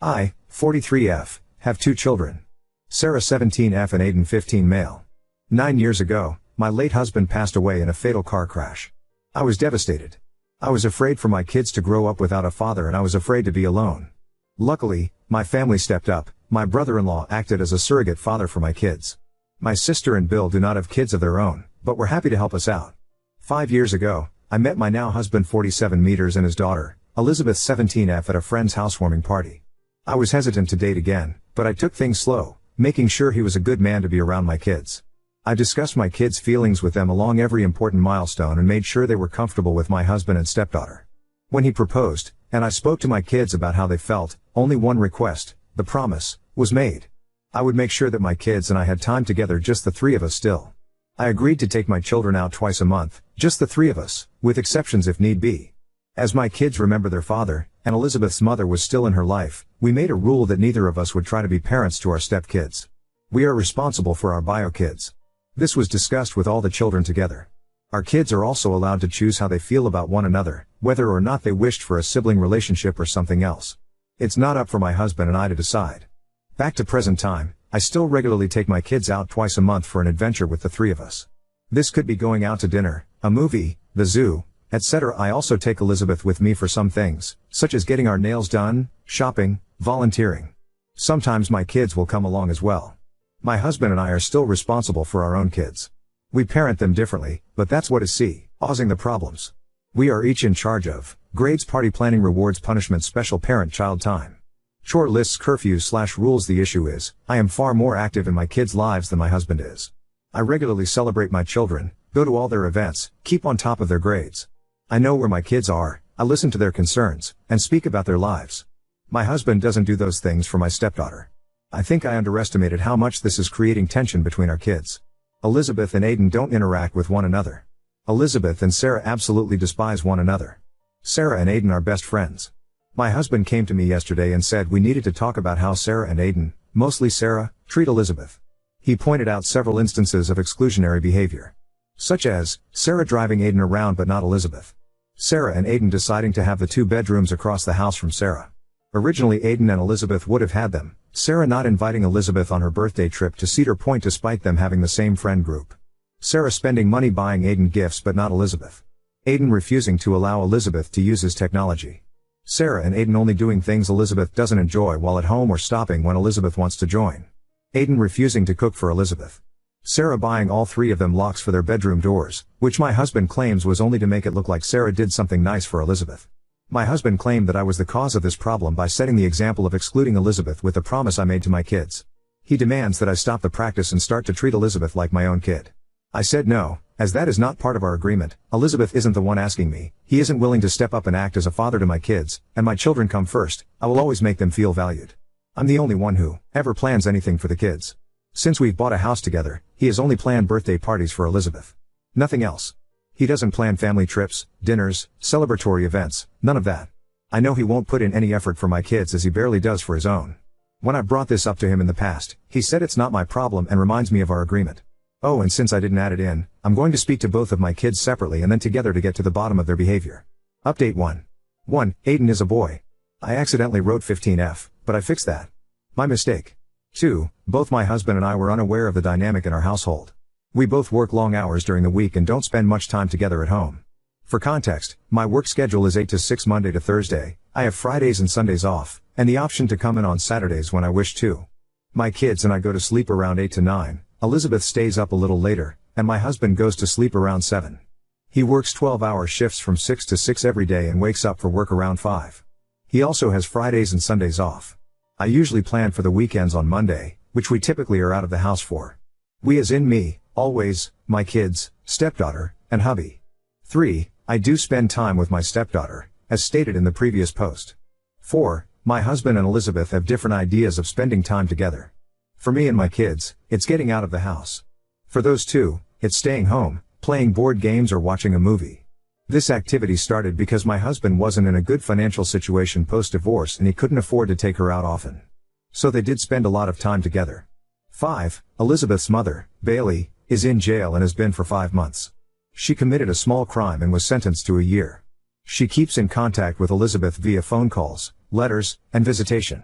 I, 43F, have 2 children. Sarah 17F and Aiden 15 male. 9 years ago, my late husband passed away in a fatal car crash. I was devastated. I was afraid for my kids to grow up without a father, and I was afraid to be alone. Luckily, my family stepped up. My brother-in-law acted as a surrogate father for my kids. My sister and Bill do not have kids of their own, but were happy to help us out. 5 years ago, I met my now husband 47 meters and his daughter, Elizabeth 17F, at a friend's housewarming party. I was hesitant to date again, but I took things slow, making sure he was a good man to be around my kids. I discussed my kids' feelings with them along every important milestone and made sure they were comfortable with my husband and stepdaughter. When he proposed, and I spoke to my kids about how they felt, only one request, the promise, was made. I would make sure that my kids and I had time together, just the 3 of us still. I agreed to take my children out twice a month, just the 3 of us, with exceptions if need be. As my kids remember their father, and Elizabeth's mother was still in her life, we made a rule that neither of us would try to be parents to our stepkids. We are responsible for our bio kids. This was discussed with all the children together. Our kids are also allowed to choose how they feel about one another, whether or not they wished for a sibling relationship or something else. It's not up for my husband and I to decide. Back to present time, I still regularly take my kids out twice a month for an adventure with the 3 of us. This could be going out to dinner, a movie, the zoo, etc. I also take Elizabeth with me for some things, such as getting our nails done, shopping, volunteering. Sometimes my kids will come along as well. My husband and I are still responsible for our own kids. We parent them differently, but that's what is causing the problems. We are each in charge of grades, party planning, rewards, punishments, special parent-child time. Chore lists, curfews/rules. The issue is, I am far more active in my kids' lives than my husband is. I regularly celebrate my children, go to all their events, keep on top of their grades. I know where my kids are, I listen to their concerns, and speak about their lives. My husband doesn't do those things for my stepdaughter. I think I underestimated how much this is creating tension between our kids. Elizabeth and Aiden don't interact with one another. Elizabeth and Sarah absolutely despise one another. Sarah and Aiden are best friends. My husband came to me yesterday and said we needed to talk about how Sarah and Aiden, mostly Sarah, treat Elizabeth. He pointed out several instances of exclusionary behavior. Such as, Sarah driving Aiden around but not Elizabeth. Sarah and Aiden deciding to have the 2 bedrooms across the house from Sarah. Originally Aiden and Elizabeth would have had them, Sarah not inviting Elizabeth on her birthday trip to Cedar Point despite them having the same friend group. Sarah spending money buying Aiden gifts but not Elizabeth. Aiden refusing to allow Elizabeth to use his technology. Sarah and Aiden only doing things Elizabeth doesn't enjoy while at home or stopping when Elizabeth wants to join. Aiden refusing to cook for Elizabeth. Sarah buying all 3 of them locks for their bedroom doors, which my husband claims was only to make it look like Sarah did something nice for Elizabeth. My husband claimed that I was the cause of this problem by setting the example of excluding Elizabeth with the promise I made to my kids. He demands that I stop the practice and start to treat Elizabeth like my own kid. I said no, as that is not part of our agreement. Elizabeth isn't the one asking me, he isn't willing to step up and act as a father to my kids, and my children come first. I will always make them feel valued. I'm the only one who ever plans anything for the kids. Since we've bought a house together, he has only planned birthday parties for Elizabeth. Nothing else. He doesn't plan family trips, dinners, celebratory events, none of that. I know he won't put in any effort for my kids as he barely does for his own. When I brought this up to him in the past, he said it's not my problem and reminds me of our agreement. Oh, and since I didn't add it in, I'm going to speak to both of my kids separately and then together to get to the bottom of their behavior. Update 1. 1. Aiden is a boy. I accidentally wrote 15F, but I fixed that. My mistake. 2. Both my husband and I were unaware of the dynamic in our household. We both work long hours during the week and don't spend much time together at home. For context, my work schedule is 8 to 6 Monday to Thursday. I have Fridays and Sundays off, and the option to come in on Saturdays when I wish to. My kids and I go to sleep around 8 to 9, Elizabeth stays up a little later, and my husband goes to sleep around 7. He works 12-hour shifts from 6 to 6 every day and wakes up for work around 5. He also has Fridays and Sundays off. I usually plan for the weekends on Monday, which we typically are out of the house for. We as in me, always, my kids, stepdaughter, and hubby. 3. I do spend time with my stepdaughter, as stated in the previous post. 4. My husband and Elizabeth have different ideas of spending time together. For me and my kids, it's getting out of the house. For those 2, it's staying home, playing board games or watching a movie. This activity started because my husband wasn't in a good financial situation post-divorce and he couldn't afford to take her out often. So they did spend a lot of time together. 5. Elizabeth's mother, Bailey, is in jail and has been for 5 months. She committed a small crime and was sentenced to a year. She keeps in contact with Elizabeth via phone calls, letters, and visitation.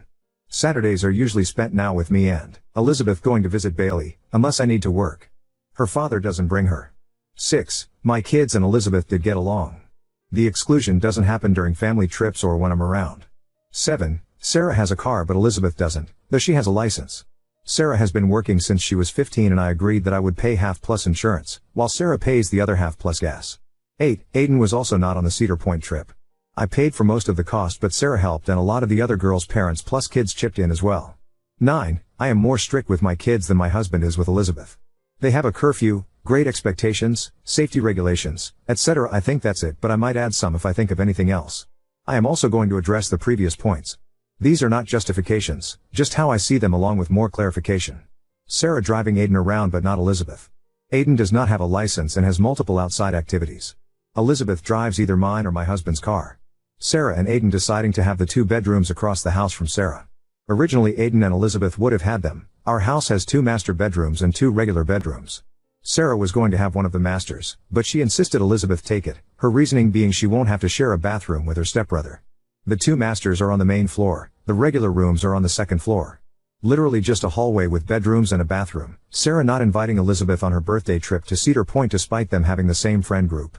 Saturdays are usually spent now with me and Elizabeth going to visit Bailey, unless I need to work. Her father doesn't bring her. 6. My kids and Elizabeth did get along. The exclusion doesn't happen during family trips or when I'm around. 7. Sarah has a car but Elizabeth doesn't, though she has a license. Sarah has been working since she was 15 and I agreed that I would pay half plus insurance, while Sarah pays the other half plus gas. 8. Aiden was also not on the Cedar Point trip. I paid for most of the cost but Sarah helped and a lot of the other girls' parents plus kids chipped in as well. 9. I am more strict with my kids than my husband is with Elizabeth. They have a curfew, great expectations, safety regulations, etc. I think that's it, but I might add some if I think of anything else. I am also going to address the previous points. These are not justifications, just how I see them along with more clarification. Sarah driving Aiden around but not Elizabeth. Aiden does not have a license and has multiple outside activities. Elizabeth drives either mine or my husband's car. Sarah and Aiden deciding to have the 2 bedrooms across the house from Sarah. Originally Aiden and Elizabeth would have had them. Our house has 2 master bedrooms and 2 regular bedrooms. Sarah was going to have one of the masters, but she insisted Elizabeth take it, her reasoning being she won't have to share a bathroom with her stepbrother. The 2 masters are on the main floor, the regular rooms are on the second floor. Literally just a hallway with bedrooms and a bathroom. Sarah not inviting Elizabeth on her birthday trip to Cedar Point despite them having the same friend group.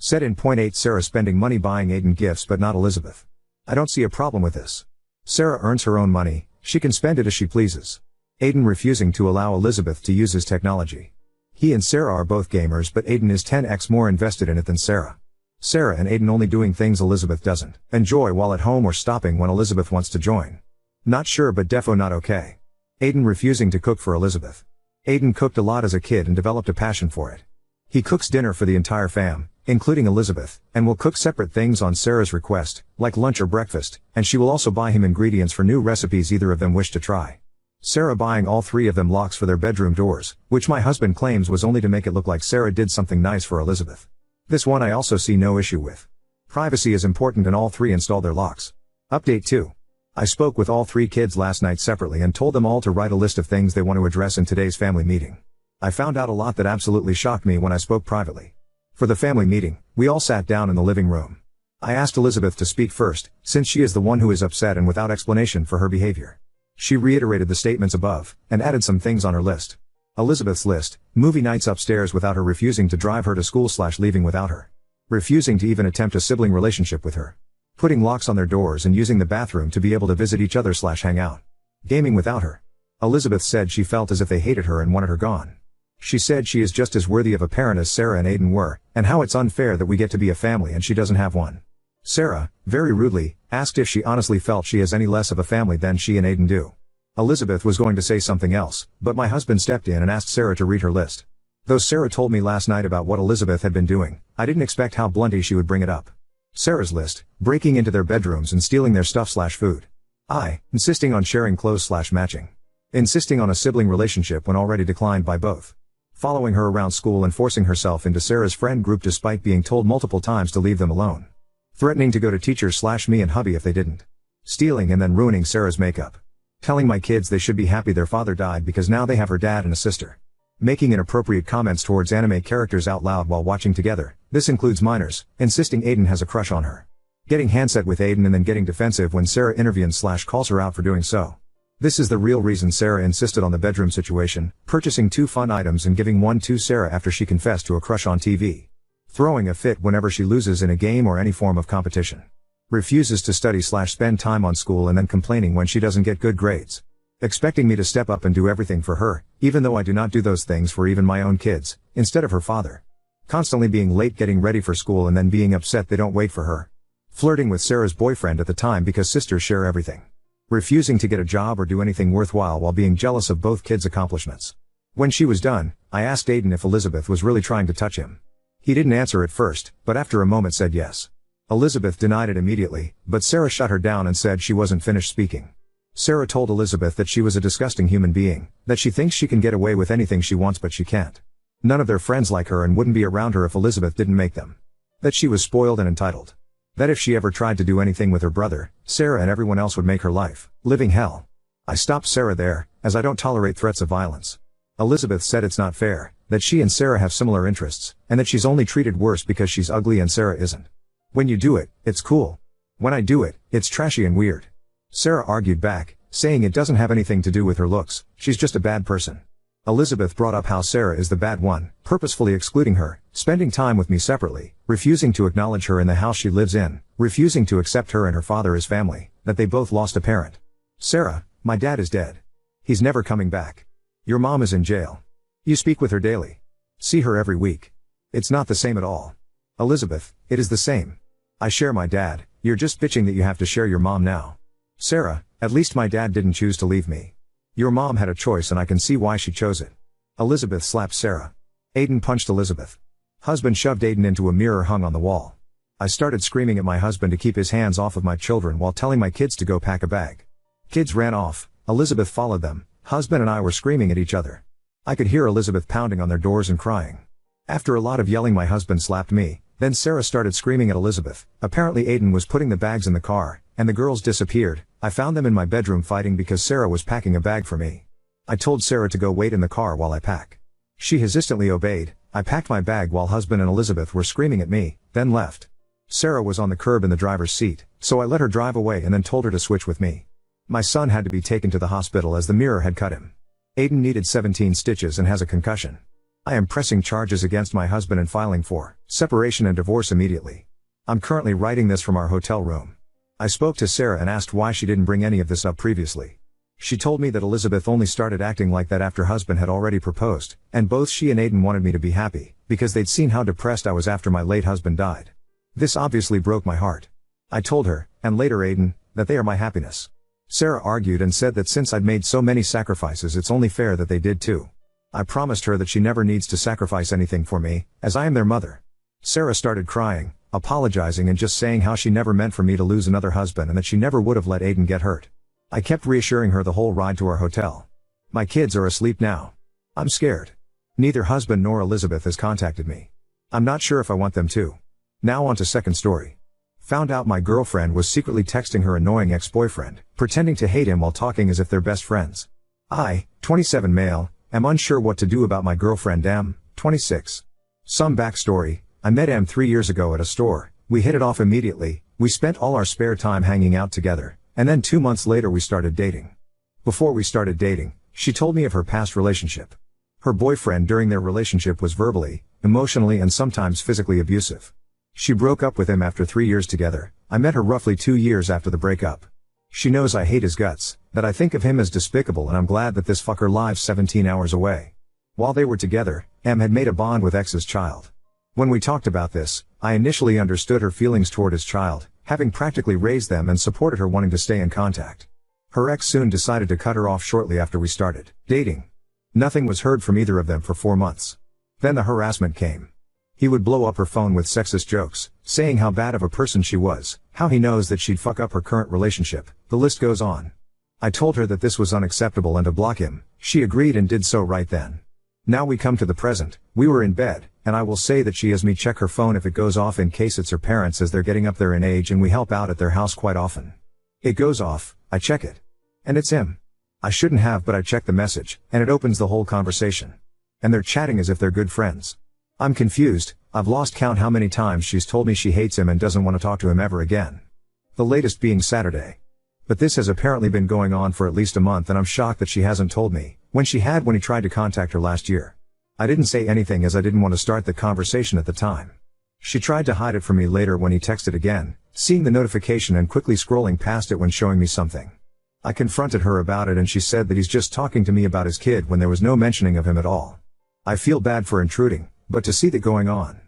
Said in point 8 Sarah spending money buying Aiden gifts but not Elizabeth. I don't see a problem with this. Sarah earns her own money, she can spend it as she pleases. Aiden refusing to allow Elizabeth to use his technology. He and Sarah are both gamers but Aiden is 10x more invested in it than Sarah. Sarah and Aiden only doing things Elizabeth doesn't enjoy while at home or stopping when Elizabeth wants to join. Not sure but defo not okay. Aiden refusing to cook for Elizabeth. Aiden cooked a lot as a kid and developed a passion for it. He cooks dinner for the entire fam, including Elizabeth, and will cook separate things on Sarah's request, like lunch or breakfast, and she will also buy him ingredients for new recipes either of them wish to try. Sarah buying all 3 of them locks for their bedroom doors, which my husband claims was only to make it look like Sarah did something nice for Elizabeth. This one I also see no issue with. Privacy is important and all 3 install their locks. Update 2. I spoke with all 3 kids last night separately and told them all to write a list of things they want to address in today's family meeting. I found out a lot that absolutely shocked me when I spoke privately. For the family meeting, we all sat down in the living room. I asked Elizabeth to speak first, since she is the one who is upset and without explanation for her behavior. She reiterated the statements above, and added some things on her list. Elizabeth's list: movie nights upstairs without her, refusing to drive her to school/leaving without her. Refusing to even attempt a sibling relationship with her. Putting locks on their doors and using the bathroom to be able to visit each other/hang out. Gaming without her. Elizabeth said she felt as if they hated her and wanted her gone. She said she is just as worthy of a parent as Sarah and Aiden were, and how it's unfair that we get to be a family and she doesn't have one. Sarah, very rudely, asked if she honestly felt she has any less of a family than she and Aiden do. Elizabeth was going to say something else, but my husband stepped in and asked Sarah to read her list. Though Sarah told me last night about what Elizabeth had been doing, I didn't expect how bluntly she would bring it up. Sarah's list: breaking into their bedrooms and stealing their stuff/food. Insisting on sharing clothes/matching. Insisting on a sibling relationship when already declined by both. Following her around school and forcing herself into Sarah's friend group despite being told multiple times to leave them alone. Threatening to go to teachers/me and hubby if they didn't. Stealing and then ruining Sarah's makeup. Telling my kids they should be happy their father died because now they have her dad and a sister. Making inappropriate comments towards anime characters out loud while watching together, this includes minors, insisting Aiden has a crush on her. Getting handset with Aiden and then getting defensive when Sarah intervenes/calls her out for doing so. This is the real reason Sarah insisted on the bedroom situation, purchasing 2 fun items and giving one to Sarah after she confessed to a crush on TV. Throwing a fit whenever she loses in a game or any form of competition. Refuses to study/spend time on school and then complaining when she doesn't get good grades. Expecting me to step up and do everything for her, even though I do not do those things for even my own kids, instead of her father. Constantly being late getting ready for school and then being upset they don't wait for her. Flirting with Sarah's boyfriend at the time because sisters share everything. Refusing to get a job or do anything worthwhile while being jealous of both kids' accomplishments. When she was done, I asked Aiden if Elizabeth was really trying to touch him. He didn't answer at first, but after a moment said yes. Elizabeth denied it immediately, but Sarah shut her down and said she wasn't finished speaking. Sarah told Elizabeth that she was a disgusting human being, that she thinks she can get away with anything she wants but she can't. None of their friends like her and wouldn't be around her if Elizabeth didn't make them. That she was spoiled and entitled. That if she ever tried to do anything with her brother, Sarah and everyone else would make her life living hell. I stopped Sarah there, as I don't tolerate threats of violence. Elizabeth said it's not fair, that she and Sarah have similar interests, and that she's only treated worse because she's ugly and Sarah isn't. When you do it, it's cool. When I do it, it's trashy and weird. Sarah argued back, saying it doesn't have anything to do with her looks, she's just a bad person. Elizabeth brought up how Sarah is the bad one, purposefully excluding her, spending time with me separately, refusing to acknowledge her in the house she lives in, refusing to accept her and her father as family, that they both lost a parent. Sarah, my dad is dead. He's never coming back. Your mom is in jail. You speak with her daily. See her every week. It's not the same at all. Elizabeth, it is the same. I share my dad, you're just bitching that you have to share your mom now. Sarah, at least my dad didn't choose to leave me. Your mom had a choice and I can see why she chose it. Elizabeth slapped Sarah. Aiden punched Elizabeth. Husband shoved Aiden into a mirror hung on the wall. I started screaming at my husband to keep his hands off of my children while telling my kids to go pack a bag. Kids ran off, Elizabeth followed them, husband and I were screaming at each other. I could hear Elizabeth pounding on their doors and crying. After a lot of yelling my husband slapped me, then Sarah started screaming at Elizabeth. Apparently Aiden was putting the bags in the car, and the girls disappeared. I found them in my bedroom fighting because Sarah was packing a bag for me. I told Sarah to go wait in the car while I pack. She hesitantly obeyed. I packed my bag while husband and Elizabeth were screaming at me, then left. Sarah was on the curb in the driver's seat, so I let her drive away and then told her to switch with me. My son had to be taken to the hospital as the mirror had cut him. Aiden needed 17 stitches and has a concussion. I am pressing charges against my husband and filing for separation and divorce immediately. I'm currently writing this from our hotel room. I spoke to Sarah and asked why she didn't bring any of this up previously. She told me that Elizabeth only started acting like that after husband had already proposed, and both she and Aiden wanted me to be happy, because they'd seen how depressed I was after my late husband died. This obviously broke my heart. I told her, and later Aiden, that they are my happiness. Sarah argued and said that since I'd made so many sacrifices it's only fair that they did too. I promised her that she never needs to sacrifice anything for me, as I am their mother. Sarah started crying, apologizing and just saying how she never meant for me to lose another husband and that she never would have let Aiden get hurt. I kept reassuring her the whole ride to our hotel. My kids are asleep now. I'm scared. Neither husband nor Elizabeth has contacted me. I'm not sure if I want them to. Now on to second story. Found out my girlfriend was secretly texting her annoying ex-boyfriend, pretending to hate him while talking as if they're best friends. I, 27 male, am unsure what to do about my girlfriend M, 26. Some backstory. I met M 3 years ago at a store. We hit it off immediately. We spent all our spare time hanging out together, and then 2 months later we started dating. Before we started dating, she told me of her past relationship. Her boyfriend during their relationship was verbally, emotionally and sometimes physically abusive. She broke up with him after 3 years together. I met her roughly 2 years after the breakup. She knows I hate his guts, that I think of him as despicable, and I'm glad that this fucker lives 17 hours away. While they were together, M had made a bond with X's child. When we talked about this, I initially understood her feelings toward his child, having practically raised them, and supported her wanting to stay in contact. Her ex soon decided to cut her off shortly after we started dating. Nothing was heard from either of them for 4 months. Then the harassment came. He would blow up her phone with sexist jokes, saying how bad of a person she was, how he knows that she'd fuck up her current relationship, the list goes on. I told her that this was unacceptable and to block him. She agreed and did so right then. Now we come to the present. We were in bed, and I will say that she has me check her phone if it goes off in case it's her parents, as they're getting up there in age and we help out at their house quite often. It goes off, I check it. And it's him. I shouldn't have, but I check the message, and it opens the whole conversation. And they're chatting as if they're good friends. I'm confused. I've lost count how many times she's told me she hates him and doesn't want to talk to him ever again. The latest being Saturday. But this has apparently been going on for at least a month, and I'm shocked that she hasn't told me, when she had when he tried to contact her last year. I didn't say anything as I didn't want to start the conversation at the time. She tried to hide it from me later when he texted again, seeing the notification and quickly scrolling past it when showing me something. I confronted her about it and she said that he's just talking to me about his kid when there was no mentioning of him at all. I feel bad for intruding, but to see that going on.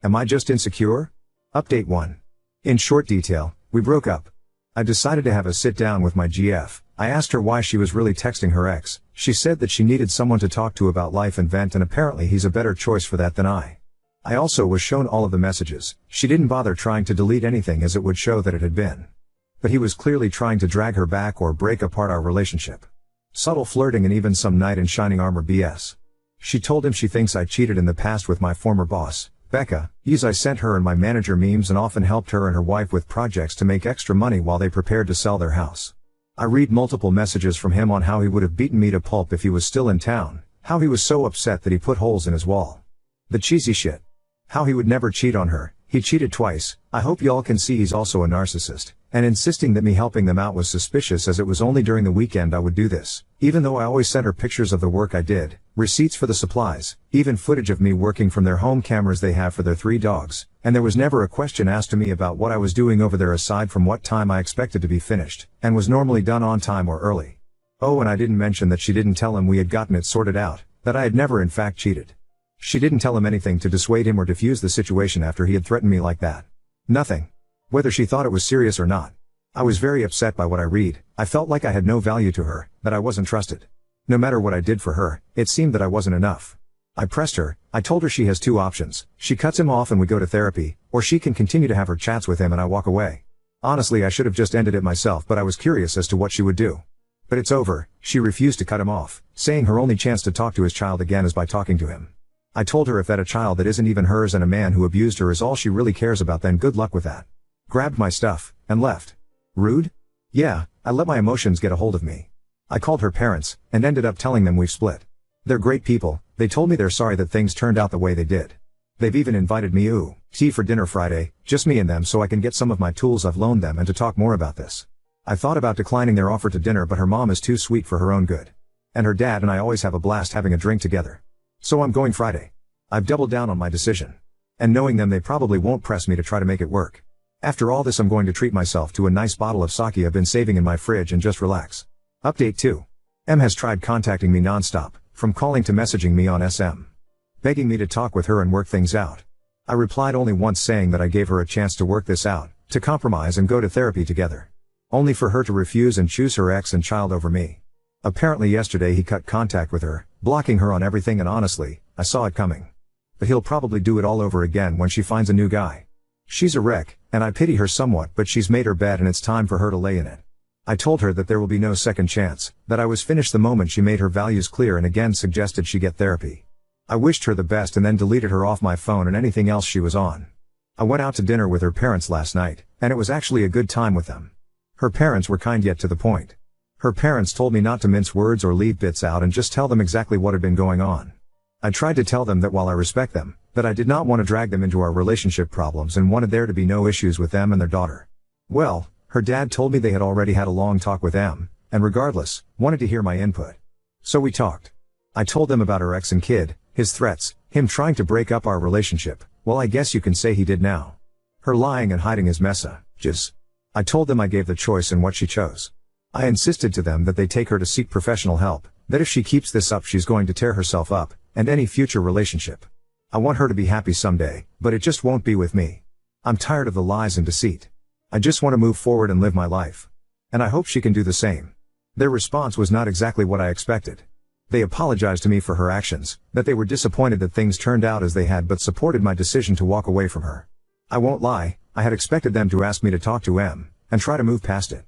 Am I just insecure? Update 1. In short detail, we broke up. I decided to have a sit down with my GF. I asked her why she was really texting her ex. She said that she needed someone to talk to about life and vent, and apparently he's a better choice for that than I. I also was shown all of the messages. She didn't bother trying to delete anything as it would show that it had been. But he was clearly trying to drag her back or break apart our relationship. Subtle flirting and even some knight in shining armor BS. She told him she thinks I cheated in the past with my former boss, Becca. I sent her and my manager memes and often helped her and her wife with projects to make extra money while they prepared to sell their house. I read multiple messages from him on how he would have beaten me to pulp if he was still in town, how he was so upset that he put holes in his wall. The cheesy shit. How he would never cheat on her. He cheated twice. I hope y'all can see he's also a narcissist. and insisting that me helping them out was suspicious as it was only during the weekend I would do this, even though I always sent her pictures of the work I did, receipts for the supplies, even footage of me working from their home cameras they have for their 3 dogs, and there was never a question asked to me about what I was doing over there aside from what time I expected to be finished, and was normally done on time or early. Oh, and I didn't mention that she didn't tell him we had gotten it sorted out, that I had never in fact cheated. She didn't tell him anything to dissuade him or diffuse the situation after he had threatened me like that. Nothing. Whether she thought it was serious or not. I was very upset by what I read. I felt like I had no value to her, that I wasn't trusted. No matter what I did for her, it seemed that I wasn't enough. I pressed her. I told her she has 2 options. She cuts him off and we go to therapy, or she can continue to have her chats with him and I walk away. Honestly, I should have just ended it myself, but I was curious as to what she would do. But it's over. She refused to cut him off, saying her only chance to talk to his child again is by talking to him. I told her if that a child that isn't even hers and a man who abused her is all she really cares about, then good luck with that. Grabbed my stuff, and left. Rude? Yeah, I let my emotions get a hold of me. I called her parents, and ended up telling them we've split. They're great people. They told me they're sorry that things turned out the way they did. They've even invited me tea for dinner Friday, just me and them, so I can get some of my tools I've loaned them and to talk more about this. I thought about declining their offer to dinner, but her mom is too sweet for her own good. And her dad and I always have a blast having a drink together. So I'm going Friday. I've doubled down on my decision. And knowing them, they probably won't press me to try to make it work. After all this, I'm going to treat myself to a nice bottle of sake I've been saving in my fridge and just relax. Update 2. M has tried contacting me nonstop, from calling to messaging me on SM. Begging me to talk with her and work things out. I replied only once, saying that I gave her a chance to work this out, to compromise and go to therapy together. Only for her to refuse and choose her ex and child over me. Apparently yesterday he cut contact with her, blocking her on everything, and honestly, I saw it coming. But he'll probably do it all over again when she finds a new guy. She's a wreck, and I pity her somewhat, but she's made her bed and it's time for her to lay in it. I told her that there will be no second chance, that I was finished the moment she made her values clear, and again suggested she get therapy. I wished her the best and then deleted her off my phone and anything else she was on. I went out to dinner with her parents last night, and it was actually a good time with them. Her parents were kind yet to the point. Her parents told me not to mince words or leave bits out and just tell them exactly what had been going on. I tried to tell them that while I respect them, that I did not want to drag them into our relationship problems and wanted there to be no issues with them and their daughter. Well, her dad told me they had already had a long talk with M, and regardless, wanted to hear my input. So we talked. I told them about her ex and kid, his threats, him trying to break up our relationship. Well, I guess you can say he did now. Her lying and hiding his messages. I told them I gave the choice and what she chose. I insisted to them that they take her to seek professional help, that if she keeps this up she's going to tear herself up, and any future relationship. I want her to be happy someday, but it just won't be with me. I'm tired of the lies and deceit. I just want to move forward and live my life. And I hope she can do the same. Their response was not exactly what I expected. They apologized to me for her actions, that they were disappointed that things turned out as they had, but supported my decision to walk away from her. I won't lie, I had expected them to ask me to talk to M, and try to move past it.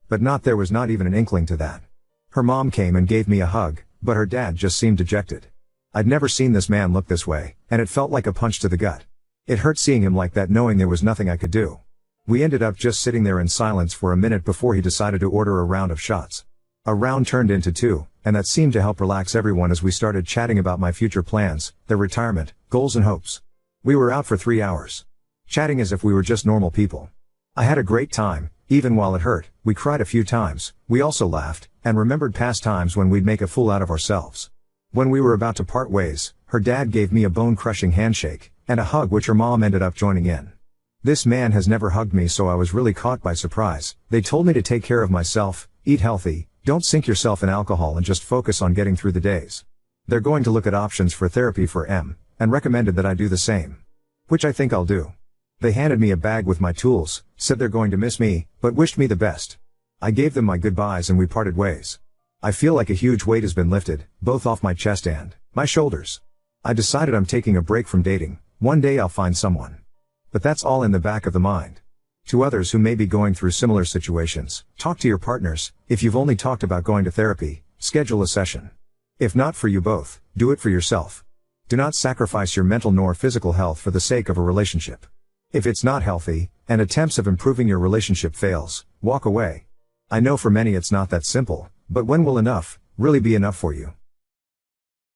But there was not even an inkling to that. Her mom came and gave me a hug, but her dad just seemed dejected. I'd never seen this man look this way, and it felt like a punch to the gut. It hurt seeing him like that, knowing there was nothing I could do. We ended up just sitting there in silence for a minute before he decided to order a round of shots. A round turned into 2, and that seemed to help relax everyone as we started chatting about my future plans, their retirement, goals and hopes. We were out for 3 hours. Chatting as if we were just normal people. I had a great time, even while it hurt. We cried a few times, we also laughed, and remembered past times when we'd make a fool out of ourselves. When we were about to part ways, her dad gave me a bone-crushing handshake, and a hug which her mom ended up joining in. This man has never hugged me, so I was really caught by surprise. They told me to take care of myself, eat healthy, don't sink yourself in alcohol, and just focus on getting through the days. They're going to look at options for therapy for M, and recommended that I do the same. Which I think I'll do. They handed me a bag with my tools, said they're going to miss me, but wished me the best. I gave them my goodbyes and we parted ways. I feel like a huge weight has been lifted, both off my chest and my shoulders. I decided I'm taking a break from dating. One day I'll find someone. But that's all in the back of the mind. To others who may be going through similar situations, talk to your partners. If you've only talked about going to therapy, schedule a session. If not for you both, do it for yourself. Do not sacrifice your mental nor physical health for the sake of a relationship. If it's not healthy, and attempts of improving your relationship fails, walk away. I know for many it's not that simple, but when will enough really be enough for you?